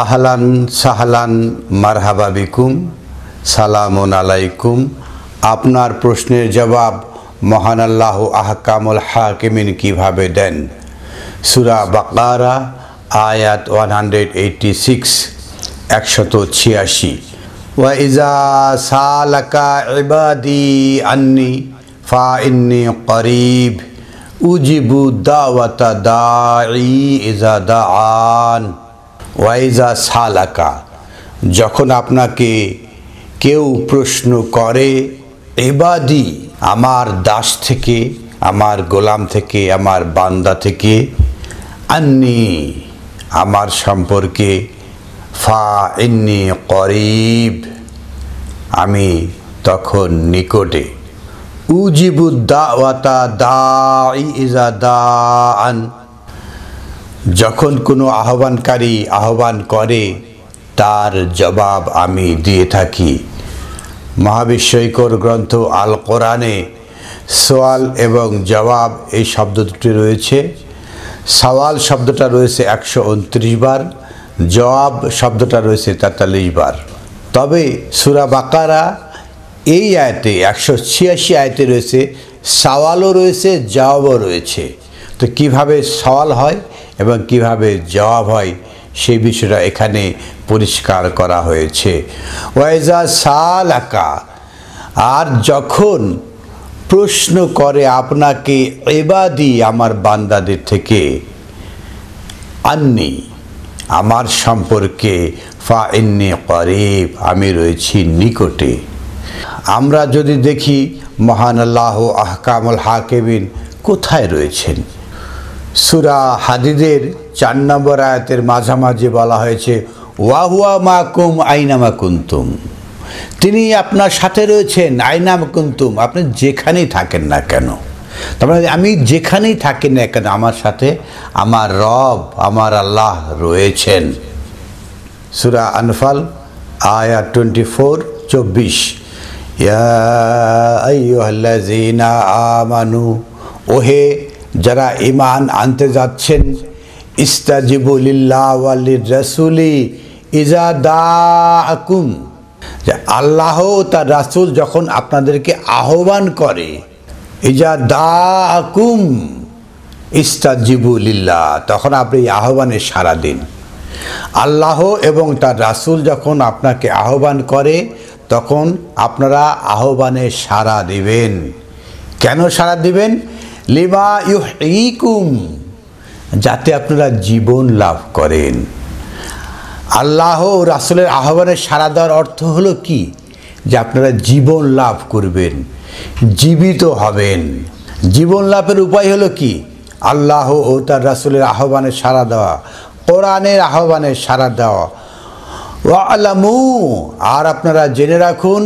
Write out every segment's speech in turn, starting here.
আহলান সাহলান মারহাবা বিকুম, সালামুন আলাইকুম। আপনার প্রশ্নের জবাব মহান আল্লাহ আহকামুল হাকিমিন কিভাবে দেন? সূরা বাকারা আয়াত 186 186। ওয়া ইজা সালাকা ইবাদি আন্নি ফা ইন্নী করিব উজিবু দাওয়াতা দাঈ ইজা দাআন। ওয়াইজা সালাকা, যখন আপনাকে কেউ প্রশ্ন করে, ইবাদি আমার দাস থেকে, আমার গোলাম থেকে, আমার বান্দা থেকে, আন্নি আমার সম্পর্কে, ফা ইন্নী করিব আমি তখন নিকটে, উজিবু দাওয়াতা দাঈ ইজা দাআন যখন কোনো আহ্বানকারী আহ্বান করে তার জবাব আমি দিয়ে থাকি। মহাবিশ্বকর গ্রন্থ আল কোরআনে সোয়াল এবং জবাব এই শব্দ দুটি রয়েছে। সওয়াল শব্দটা রয়েছে 129 বার, জবাব শব্দটা রয়েছে 43 বার। তবে সূরা বাকারা এই আয়াতে 186 আয়াতে রয়েছে সওয়ালও রয়েছে, জবাবও রয়েছে। তো কিভাবে সওয়াল হয় এবং কিভাবে জবাব হয় সেই বিষয়টা এখানে পরিষ্কার করা হয়েছে। ওয়াইজা সালাকা, আর যখন প্রশ্ন করে আপনাকে ইবাদি আমার বান্দাদের থেকে, আন্নি আমার সম্পর্কে, ফা ইন্নী করিব আমি রয়েছি নিকটে। আমরা যদি দেখি মহান আল্লাহ আহকামুল হাকিমিন কোথায় রয়েছেন, সূরা হাদিদের 4 নম্বর আয়াতের মাঝামাঝি বলা হয়েছে ওয়াহুয়া মাকুম আইনামা কুনতুম, তিনি আপনার সাথে রয়েছেন, আইনামা কুনতুম আপনি যেখানেই থাকেন না কেন। তার মানে আমি যেখানেই থাকি না কেন আমার সাথে আমার রব আমার আল্লাহ রয়েছেন। সূরা আনফাল আয়াত 24-24, ইয়া আইয়ুহাল্লাযীনা আমানু, ওহে যারা ঈমান আনতে যাচ্ছেন, ইস্তাজিবু লিল্লাহ ওয়া লির-রাসূলি ইজা দাআকুম, যে আল্লাহ তার রাসূল যখন আপনাদেরকে আহ্বান করে, ইজা দাআকুম ইস্তাজিবু লিল্লাহ তখন আপনি আহ্বানে সাড়া দিন। আল্লাহ এবং তার রাসূল যখন আপনাকে আহ্বান করে তখন আপনারা আহ্বানে সাড়া দিবেন। কেন সাড়া দিবেন? লিমা ইউহয়িকুম, যাতে আপনারা জীবন লাভ করেন। আল্লাহ রাসূলের আহ্বানে সাড়া দেওয়ার অর্থ হলো কি? যে আপনারা জীবন লাভ করবেন, জীবিত হবেন। জীবন লাভের উপায় হলো কি? আল্লাহ ও তার রাসূলের আহ্বানে সাড়া দেওয়া, কোরআনের আহ্বানে সাড়া দেওয়া। ওয়ালামু, আর আপনারা জেনে রাখুন,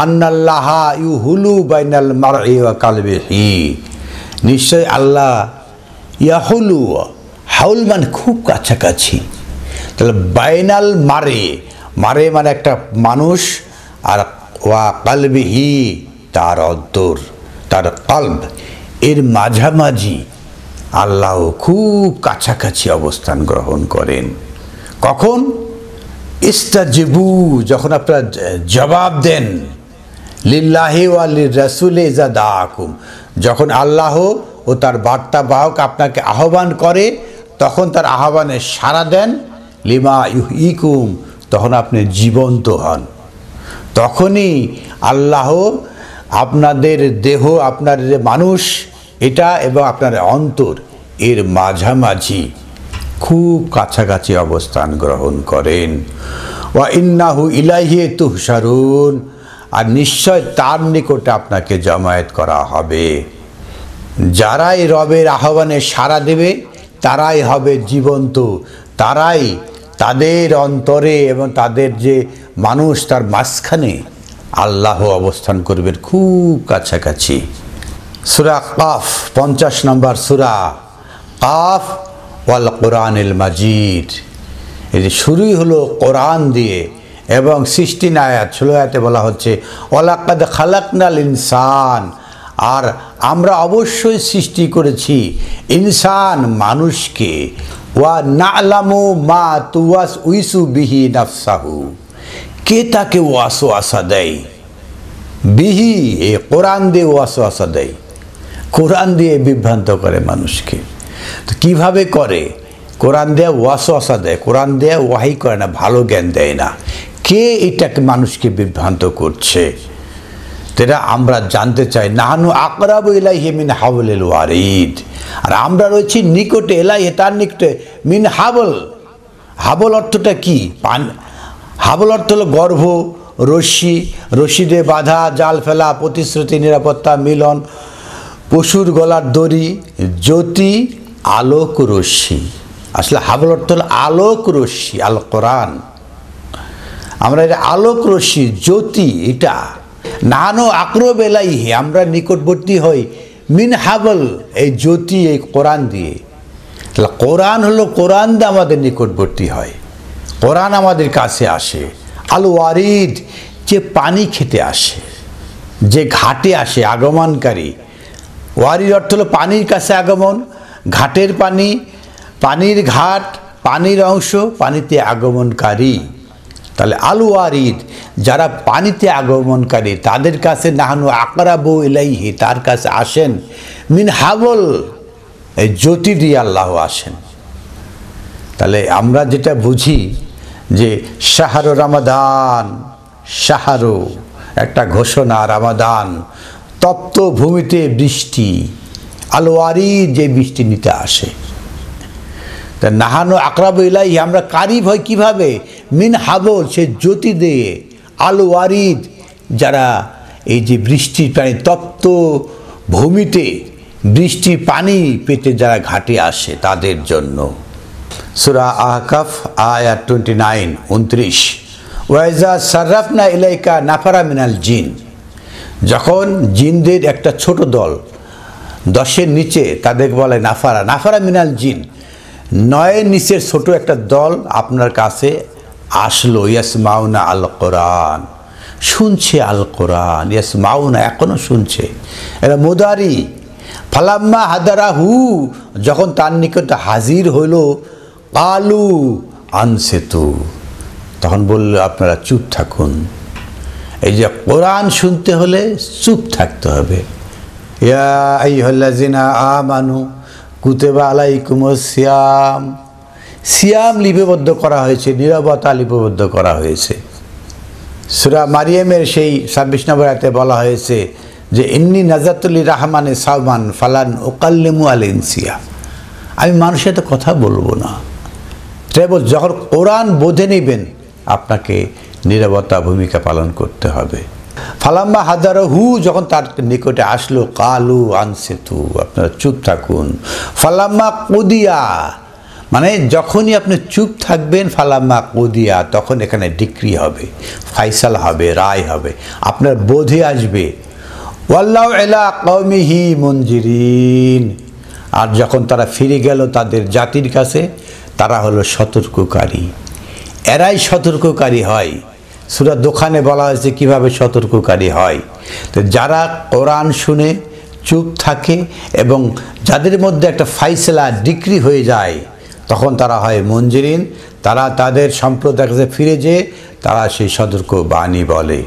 আন্নাল্লাহা ইউহুলু বাইনাল মারই ওয়া কালবিহি, নিশ্চয় আল্লাহ ইয়াহুলু, হাউল মানে খুব কাছাকাছি। তাহলে বাইনাল মারে, মারে মানে একটা মানুষ, আর ওয়া কালবিহি তার অন্তর, তার কলব, এর মাঝামাঝি আল্লাহ খুব কাছাকাছি অবস্থান গ্রহণ করেন। কখন? ইস্তাজিবু, যখন আপনারা জবাব দেন, লিল্লাহি ওয়া লির-রাসূলি ইজা দাআকুম, যখন আল্লাহ ও তার বার্তাবাহক আপনাকে আহ্বান করে তখন তার আহ্বানে সাড়া দেন, লিমা ইউহয়িকুম তখন আপনি জীবন্ত হন। তখনই আল্লাহ আপনাদের দেহ, আপনার যে মানুষ এটা এবং আপনার অন্তর এর মাঝামাঝি খুব কাছাকাছি অবস্থান গ্রহণ করেন। ওয়া ইন্নাহু ইলাইহি তুহশারুন, আর নিশ্চয় তার নিকটে আপনাকে জমায়েত করা হবে। যারাই রবের আহ্বানে সাড়া দেবে তারাই হবে জীবন্ত, তারাই তাদের অন্তরে এবং তাদের যে মানুষ তার মাঝখানে আল্লাহ অবস্থান করবেন খুব কাছাকাছি। সূরা কাফ 50 নম্বর সূরা কাফ, ওয়াল কোরআনিল মাজিদ, এই যে শুরুই হলো কোরআন দিয়ে এবং 16 আয়াত 16 আয়াতে বলা হচ্ছে ওয়ালাকাদ খালাকনাল ইনসান, আর আমরা অবশ্যই সৃষ্টি করেছি ইনসান মানুষকে, ওয়া না'লামু মা তুওয়াসউইসু বিহি নাফসাহু, কে তাকে ওয়াসওয়াসা দেয়? বিহি, এই কোরআন দিয়ে ওয়াসওয়াসা দেয়, কোরআন দিয়ে বিভ্রান্ত করে মানুষকে। তো কিভাবে করে? কোরআন দিয়ে ওয়াসওয়াসা দেয়, কোরআন দিয়ে ওয়াহি করে না, ভালো জ্ঞান দেয় না। কে এটাকে মানুষকে বিভ্রান্ত করছে? এটা আমরা জানতে চাই। নাহানু আকরাবু ইলাইহি মিন হাবলিল ওয়ারিদ, আর আমরা রয়েছি নিকটে, ইলাইহি তার নিকটে, মিন হাবল। হাবল অর্থটা কি? হাবল অর্থ হলো গর্ভ, রশ্মি, রশি দিয়ে বাঁধা, জাল ফেলা, প্রতিশ্রুতি, নিরাপত্তা, মিলন, পশুর গলার দড়ি, জ্যোতি, আলোক রশ্মি। আসলে হাবল অর্থ হলো আলোক রশ্মি, আল কোরআন। আমরা এটা আলোক রশ্মি, জ্যোতি, এটা নানো আকরব ইলাইহি, আমরা নিকটবর্তী হই, মিন হাবল, এই জ্যোতি, এই কোরআন দিয়ে। তাহলে কোরআন হলো, কোরআন দিয়ে আমাদের নিকটবর্তী হয়, কোরআন আমাদের কাছে আসে। আল ওয়ারিদ, যে পানি খেতে আসে, যে ঘাটে আসে, আগমনকারী। ওয়ারিদ অর্থ হলো পানির কাছে আগমন, ঘাটের পানি, পানির ঘাট, পানির অংশ, পানিতে আগমনকারী। তাহলে আল ওয়ারিদ, যারা পানিতে আগমনকারী, তাদের কাছে নাহানু আকরাবু ইলাইহি, তার কাছে আসেন, মিন হাবল, এই জ্যোতি দিয়ে আল্লাহ আসেন। তাহলে আমরা যেটা বুঝি যে শাহরু রমাদান, শাহরু একটা ঘোষণা, রমাদান তপ্ত ভূমিতে বৃষ্টি, আল ওয়ারিদ, যে বৃষ্টি নিতে আসে। তা নাহানু আকরাবু ইলাইহি, আমরা কারিব হয় কিভাবে? মিন হাবল, সে জ্যোতি দিয়ে, আল ওয়ারিদ, যারা এই যে বৃষ্টির পানি, তপ্ত ভূমিতে বৃষ্টি পানি পেতে যারা ঘাটে আসে, তাদের জন্য। সূরা আহকাফ আয়াত 29, 29, ওয়াইজা সাররাফনা ইলাইকা নাফারা মিনাল জিন, যখন জিনদের একটা ছোট দল, 10-এর নিচে, তাদের বলে নাফারা, নাফারা মিনাল জিন, 9-এর নিচের ছোট একটা দল আপনার কাছে আসলো, ইয়াসমাউনা আল কোরআন, শুনছে আল কোরআন, ইয়াসমাউনা, এখনো শুনছে, এরা মুদারি। ফালাম্মা হাদারাহু, যখন তার নিকট হাজির হইল, কালু আনসিতু, তখন বলল আপনারা চুপ থাকুন। এই যে কোরআন শুনতে হলে চুপ থাকতে হবে। ইয়া আইয়ুহাল্লাযিনা আমানু কুতিবা আলাইকুমুস সিয়াম, সিয়াম লিপিবদ্ধ করা হয়েছে, নীরবতা লিপিবদ্ধ করা হয়েছে। সূরা মারিয়ামের সেই 26 নম্বর আয়াতে বলা হয়েছে যে ইন্নী নাযারতু লিররহমানি সাওমান ফালান উকাল্লিমু আল ইনসিয়া, আমি মানুষের সাথে কথা বলবো না। তাই যখন কোরআন বোঝে নেবেন, আপনাকে নীরবতা ভূমিকা পালন করতে হবে। ফালাম্মা হাদারাহু, যখন তার নিকটে আসলো, কালু আনসিতু, আপনারা চুপ থাকুন। ফালাম্মা কুদিয়া, মানে যখনই আপনি চুপ থাকবেন, ফালাম্মা কুদিয়া, তখন এখানে ডিক্রি হবে, ফাইসালা হবে, রায় হবে, আপনার বোধে আসবে। ওয়াল্লাহু আলা কওমিহি মুনজিরিন, আর যখন তারা ফিরে গেল তাদের জাতির কাছে, তারা হলো সতর্ককারী, এরাই সতর্ককারী হয়। সূরা দোখানে বলা হয়েছে কিভাবে সতর্ককারী হয়। তো যারা কোরআন শুনে চুপ থাকে এবং যাদের মধ্যে একটা ফাইসলা, ডিক্রি হয়ে যায়, তখন তারা হয় মুনজিরিন, তারা তাদের সম্প্রদায়ের কাছে ফিরে যেয়ে তারা সেই সতর্ক বাণী বলে।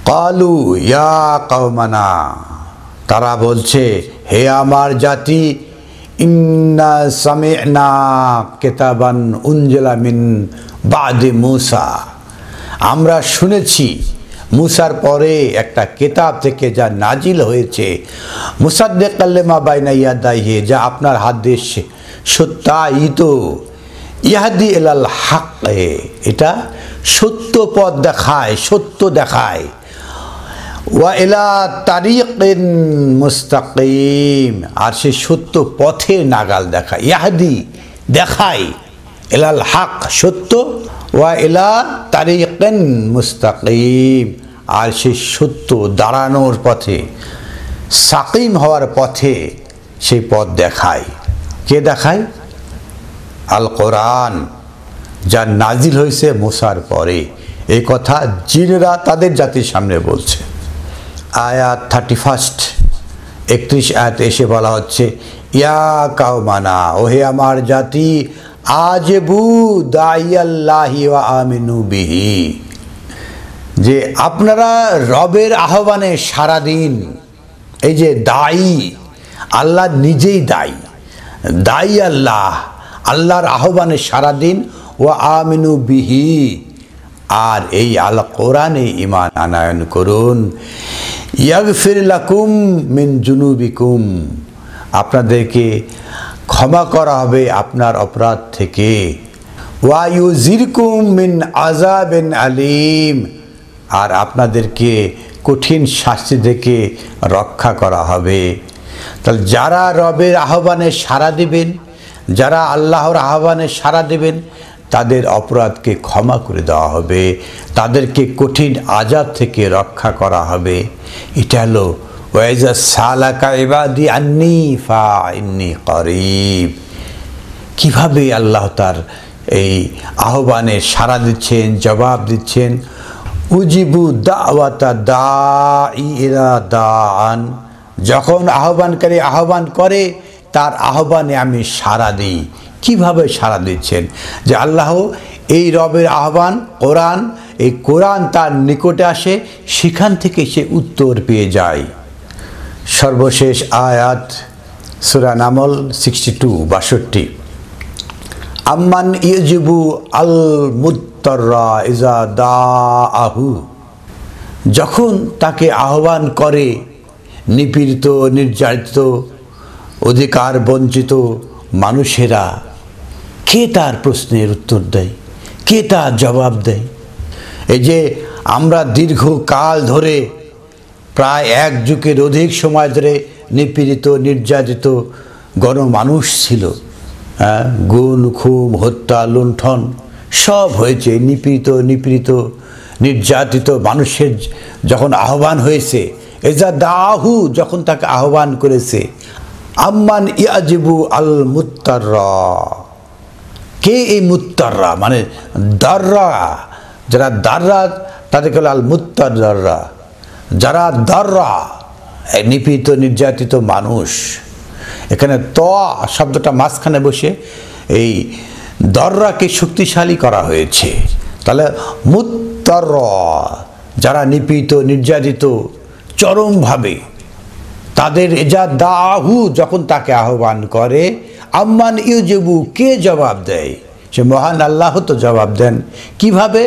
কালু ইয়া কওমানা, তারা বলছে হে আমার জাতি, ইন্না সামি'না কিতাবান উনজিলা মিন বাদে মূসা, আমরা শুনেছি মূসার পরে একটা কিতাব থেকে যা নাজিল হয়েছে, মুসাদ্দিকাল লিমা বাইনা ইয়াদাইহি, যা আপনার হাত দিয়ে সত্যায়িত, ইয়াহদি ইলাল হক, এটা সত্য পথ দেখায়, সত্য দেখায়, ওয়া ইলা তারিকিন মুস্তাকিম, আর সে সত্য পথে নাগাল দেখায়, ইয়াহদি দেখায়, ইলাল হক সত্য, ওয়া ইলা তারিকিন মুস্তাকিম, আর সে সত্য দাঁড়ানোর পথে, সাকিম হওয়ার পথে সেই পথ দেখায়। কে দেখায়? আল কোরআন, যা নাজিল হয়েছে মূসার পরে। এই কথা জিনরা তাদের জাতির সামনে বলছে। আয়াত 31, 31 আয়াতে এসে বলা হচ্ছে ইয়া কাওমানা, ওহে আমার জাতি, আজবু দাইয়াল্লাহি ওয়া আমিনু বিহি, যে আপনারা রবের আহ্বানে সারা দিন। এই যে দায়ী, আল্লাহ নিজেই দায়ী, দায়ী আল্লাহ, আল্লাহর আহ্বানে সারা দিন। ওয়া আমিনু বিহি, আর এই আল কোরআনে ঈমান আনয়ন করুন। ইয়াগফির লাকুম মিন জুনুবিকুম, আপনাদেরকে ক্ষমা করা হবে আপনার অপরাধ থেকে। ওয়া ইউজিরকুম মিন আযাবিন আলীম, আর আপনাদেরকে কঠিন শাস্তি থেকে রক্ষা করা হবে। তাহলে যারা রবের আহ্বানে সাড়া দিবেন, যারা আল্লাহর আহ্বানে সাড়া দেবেন, তাদের অপরাধকে ক্ষমা করে দেওয়া হবে, তাদেরকে কঠিন আযাব থেকে রক্ষা করা হবে। এটা হলো ওয়াইজা সালাকা ইবাদি আন্নি ফাইন্নি করিব। কিভাবে আল্লাহ তার এই আহ্বানে সাড়া দিচ্ছেন, জবাব দিচ্ছেন। উজিবু দাওয়াতা দাঈ ইলা দাআন, যখন আহ্বানকারী আহ্বান করে তার আহ্বানে আমি সাড়া দিই। কিভাবে সাড়া দিচ্ছেন? যে আল্লাহ এই রবের আহ্বান কোরআন, এই কোরআন তার নিকটে আসে, সেখান থেকে সে উত্তর পেয়ে যায়। সর্বশেষ আয়াত সূরা নামল 62 62, আম্মান ইউজিবু আল মুত্তাররা ইজা দাআহু, যখন তাকে আহ্বান করে নিপীড়িত, নির্যাতিত, অধিকার বঞ্চিত মানুষেরা, কে তার প্রশ্নের উত্তর দেয়? কে তার জবাব দেয়? এই যে আমরা দীর্ঘকাল ধরে, প্রায় এক যুগের অধিক সময় ধরে নিপীড়িত, নির্যাতিত গণমানুষ ছিল। গুম, খুন, হত্যা, লুণ্ঠন সব হয়েছে। নিপীড়িত নির্যাতিত মানুষের যখন আহ্বান হয়েছে, এজা দাহু, যখন তাকে আহ্বান করেছে, আম্মান ইয়াজিবু আল মুত্তাররা, কে এই মুত্তাররা? মানে দাররা, যারা দাররা তাদেরকে আল মুত্তাররা, যারা দাররা নিপীড়িত নির্যাতিত মানুষ। এখানে ত শব্দটা মাঝখানে বসে এই দররাকে শক্তিশালী করা হয়েছে। তাহলে মুত্তাররা, যারা নিপীড়িত নির্যাতিত চরমভাবে, তাদের এজা দাহু, যখন তাকে আহ্বান করে, আম্মান ইউজিবু, কে জবাব দেয়? সে মহান আল্লাহ তো জবাব দেন। কিভাবে?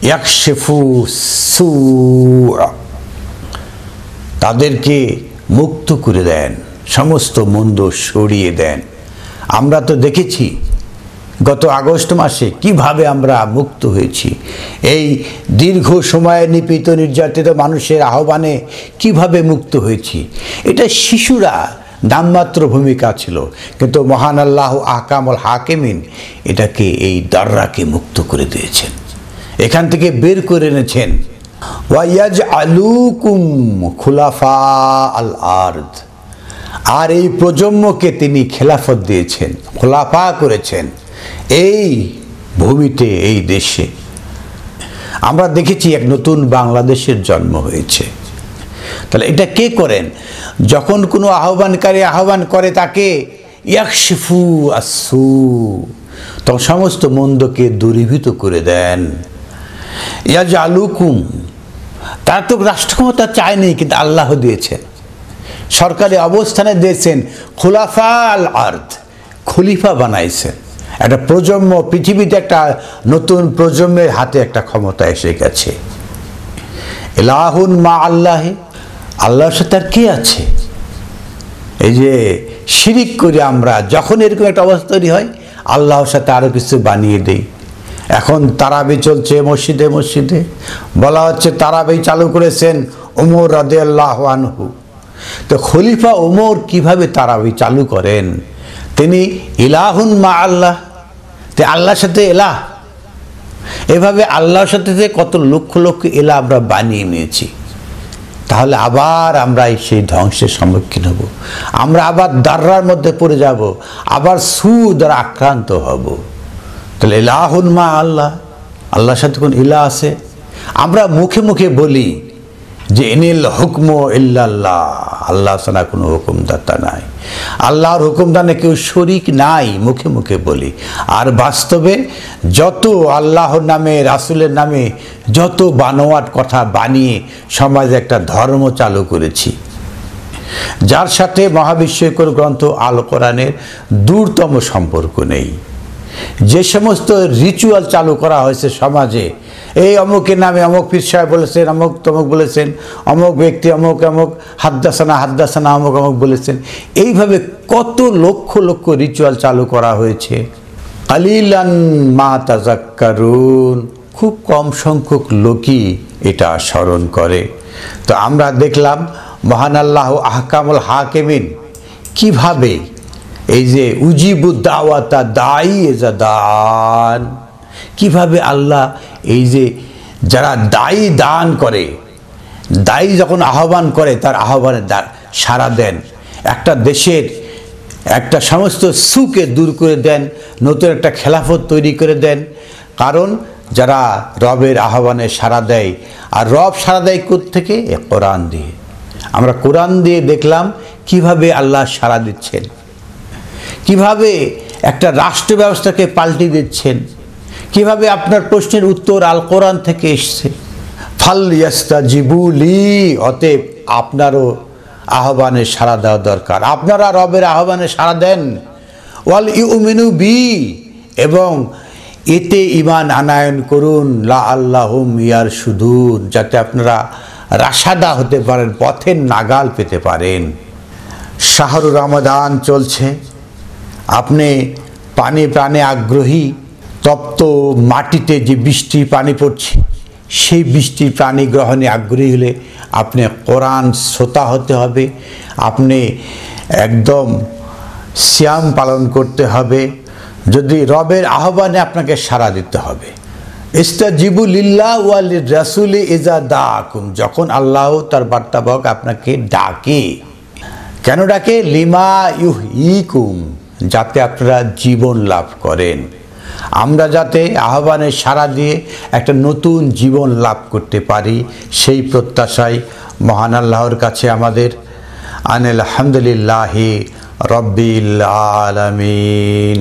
ইয়াকশিফু সুআ, তাদেরকে মুক্ত করে দেন, সমস্ত মন্দ সরিয়ে দেন। আমরা তো দেখেছি গত আগস্ট মাসে কিভাবে আমরা মুক্ত হয়েছি। এই দীর্ঘ সময়ে নিপীড়িত নির্যাতিত মানুষের আহ্বানে কিভাবে মুক্ত হয়েছি। এটা শিশুরা নামমাত্র ভূমিকা ছিল, কিন্তু মহান আল্লাহ আহকামুল হাকিমিন এটাকে, এই দাররাকে মুক্ত করে দিয়েছেন, এখান থেকে বের করে এনেছেন। ওয়াইয়াজআলুকুম খুলাফা আল আরদ, আর এই প্রজন্মকে তিনি খেলাফত দিয়েছেন, খোলাফা করেছেন এই ভূমিতে, এই দেশে। আমরা দেখেছি এক নতুন বাংলাদেশের জন্ম হয়েছে। তাহলে এটা কে করেন? যখন কোনো আহ্বানকারী আহ্বান করে তাকে, ইয়াকশিফু আসু, তখন সমস্ত মন্দকে দূরীভূত করে দেন। ইয়াজআলুকুম, তার তো রাষ্ট্র ক্ষমতা চায়নি, কিন্তু আল্লাহ দিয়েছেন, সরকারি অবস্থানে দিয়েছেন। খুলাফা আল আরদ, খলিফা বানাইছেন। একটা প্রজন্ম, পৃথিবীতে একটা নতুন প্রজন্মের হাতে একটা ক্ষমতা এসে গেছে। ইলাহুন মা আল্লাহে, আল্লাহর সাথে আর কে আছে? এই যে শিরিক করি আমরা, যখন এরকম একটা অবস্থা তৈরি হয়, আল্লাহর সাথে আরও কিছু বানিয়ে দেই। এখন তারাবি চলছে মসজিদে মসজিদে, বলা হচ্ছে তারাবি চালু করেছেন ওমর রাদিয়াল্লাহু আনহু। তো খলিফা ওমর কিভাবে তারাবি চালু করেন? তিনি ইলাহুন মা আল্লাহ, তে আল্লাহর সাথে এলাহ। এভাবে আল্লাহর সাথে কত লক্ষ লক্ষ এলাহ আমরা বানিয়ে নিয়েছি। তাহলে আবার আমরা সেই ধ্বংসের সম্মুখীন হব, আমরা আবার দাররার মধ্যে পড়ে যাব, আবার দ্বারা আক্রান্ত হব। তাহলে ইলাহুন মা আল্লাহ, আল্লাহর সাথে কোন ইলাহ আছে? আমরা মুখে মুখে বলি যে ইনিল হুকমু ইল্লাল্লাহ, আল্লাহ ছাড়া কোনো হুকুমদাতা নাই। আল্লাহর হুকুমদানে কেউ শরিক নাই, মুখে মুখে বলি, আর বাস্তবে যত আল্লাহর নামে রাসূলের নামে যত বানোয়াট কথা বানিয়ে সমাজে একটা ধর্ম চালু করেছি, যার সাথে মহাবিশ্বকর গ্রন্থ আল কোরআনের দূরতম সম্পর্ক নেই। যে সমস্ত রিচুয়াল চালু করা হয়েছে সমাজে, এই অমুকের নামে অমুক পীর সাহেব বলেছেন, অমুক তমুক বলেছেন, অমুক ব্যক্তি অমুক অমুক হাদ্দাসানা অমুক অমুক বলেছেন, এইভাবে কত লক্ষ লক্ষ রিচুয়াল চালু করা হয়েছে। কালিলান মা তাযাক্কারুন, খুব কম সংখ্যক লোকই এটা স্মরণ করে। তো আমরা দেখলাম মহান আল্লাহ আহকামুল হাকিমিন কিভাবে এই যে উজিবুদ দাওয়াতা দাঈ ইযা দান, কিভাবে আল্লাহ এই যে যারা দায়ী দান করে, দায়ী যখন আহ্বান করে তার আহ্বানে সাড়া দেন, একটা দেশের একটা সমস্ত সুকে দূর করে দেন, নতুন একটা খেলাফত তৈরি করে দেন। কারণ যারা রবের আহ্বানে সাড়া দেয়, আর রব সাড়া দেয় কোত্থেকে? কোরআন দিয়ে। আমরা কোরআন দিয়ে দেখলাম কিভাবে আল্লাহ সাড়া দিচ্ছেন, কিভাবে একটা রাষ্ট্র ব্যবস্থাকে পাল্টে দিচ্ছেন, কিভাবে আপনার প্রশ্নের উত্তর আল কোরআন থেকে এসছে। ফালইস্তাজিবু লি, অতএব আপনারও আহ্বানে সাড়া দেওয়া দরকার, আপনারা রবের আহ্বানে সাড়া দেন। ওয়াল ইউমিনু বি, এবং এতে ঈমান আনায়ন করুন, লাআল্লাহুম ইয়ারশুদুন, যাতে আপনারা রাশাদা হতে পারেন, পথের নাগাল পেতে পারেন। শাহরুর রমাদান চলছে, আপনি পানি প্রাণে আগ্রহী, তপ্ত মাটিতে যে বৃষ্টির পানি পড়ছে সেই বৃষ্টির পানি গ্রহণে আগ্রহী হলে আপনি কোরআন শ্রোতা হতে হবে, আপনি একদম সিয়াম পালন করতে হবে, যদি রবের আহ্বানে আপনাকে সাড়া দিতে হবে। ইস্তাজিবু লিল্লাহ ওয়া লির রাসূলি ইযা দাআকুম, যখন আল্লাহ তার বার্তাবাহক আপনাকে ডাকে। কেন ডাকে? লিমা ইউহয়িকুম, যাতে আপনারা জীবন লাভ করেন। আমরা যাতে আহ্বানে সাড়া দিয়ে একটা নতুন জীবন লাভ করতে পারি, সেই প্রত্যাশায় মহান আল্লাহর কাছে আমাদের আলহামদুলিল্লাহি রাব্বিল আলামিন।